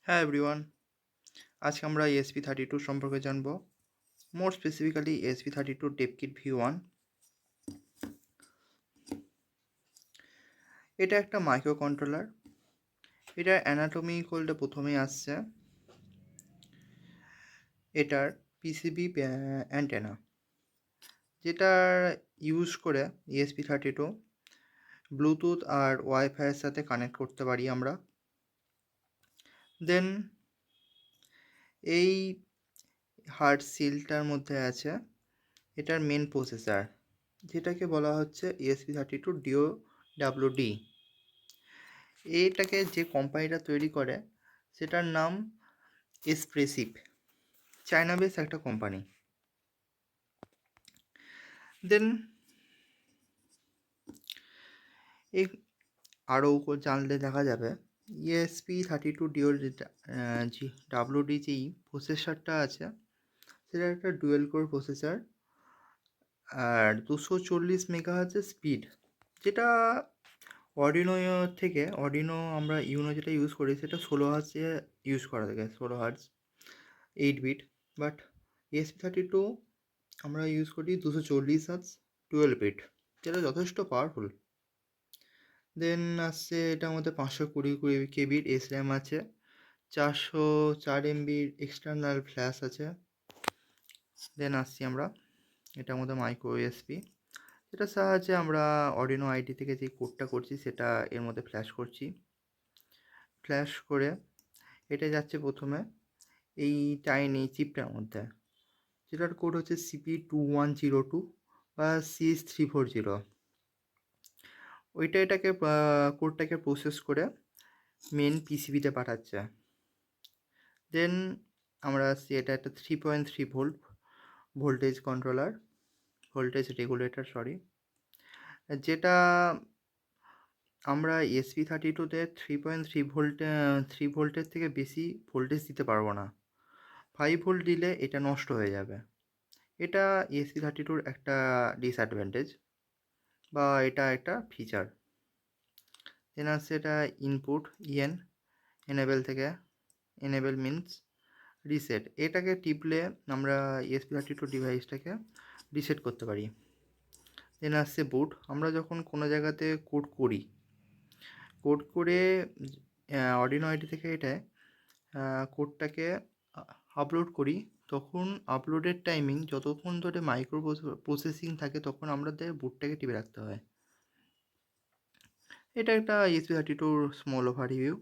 হ্যাঁ এভরিওয়ান, আজকে আমরা ESP32 সম্পর্কে জানব। মোর স্পেসিফিক্যালি ESP32 ডেপকিট V1। এটা একটা মাইক্রো কন্ট্রোলার। এটার অ্যানাটমি করলে প্রথমেই আসছে এটার পিসিবি অ্যান্টেনা, যেটার ইউজ করে ESP32 ব্লুটুথ আর ওয়াইফাইয়ের সাথে কানেক্ট করতে পারি আমরা। দেন এই হার্ড সিলটার মধ্যে আছে এটার মেন প্রসেসর, যেটাকে বলা হচ্ছে ESP32 DOWD। এটাকে যে কোম্পানিটা তৈরি করে সেটার নাম এসপ্রেসিভ, চায়না বেস একটা কোম্পানি। দেন এই আরও জানলে দেখা যাবে ESP32 WD যেই প্রসেসরটা আছে সেটা একটা ডুয়েল কোর প্রসেসর আর 240 মেগাহার্টজের স্পিড, যেটা অর্ডিনো আমরা ইউনো যেটা ইউজ করি সেটা 16 হার্টজে ইউজ করা থাকে, 16 হার্টজ 8 বিট। বাট ESP32 আমরা ইউজ করি 240 হার্টজ 12 বিট, যেটা যথেষ্ট পাওয়ারফুল। দেন আসছে এটার মধ্যে 520 কেবির SRAM আছে, 404 MBর এক্সটার্নাল ফ্ল্যাশ আছে। দেন আসছি আমরা এটার মধ্যে মাইক্রো USB, যেটার সাহায্যে আমরা অর্ডিনো আইডি থেকে যে কোডটা করছি সেটা এর মধ্যে ফ্ল্যাশ করছি। ফ্ল্যাশ করে এটা যাচ্ছে প্রথমে এই টাইনি চিপটার মধ্যে, যেটার কোড হচ্ছে CP2102 বা CS340। এটাকে কোডটাকে প্রসেস করে মেন পিসিবিতে পাঠাচ্ছে। দেন আমরা আসছি এটা একটা 3.3 volt voltage controller, voltage regulator যেটা আমরা ESP32তে 3.3 ভোল্টের থেকে বেশি ভোল্টেজ দিতে পারবো না। 5 ভোল্ট দিলে এটা নষ্ট হয়ে যাবে। এটা ESP32র একটা ডিসঅ্যাডভান্টেজ বা এটা একটা ফিচার। দেন আসছে এটা ইনপুট এনেবেল থেকে, এনেবেল মিনস রিসেট। এটাকে টিপলে আমরা ESP32 ডিভাইসটাকে রিসেট করতে পারি। দেন আসছে বুট। আমরা যখন কোনো জায়গাতে কোড করে অর্ডিনো আইডি থেকে এটায় কোডটাকে আপলোড করি, তখন আপলোডের টাইমিং যতক্ষণ ধরে মাইক্রো প্রসেসিং থাকে তখন আমাদের বুটটাকে টিপে রাখতে হয়। এটা একটা ESP32 স্মল ওভারভিউ।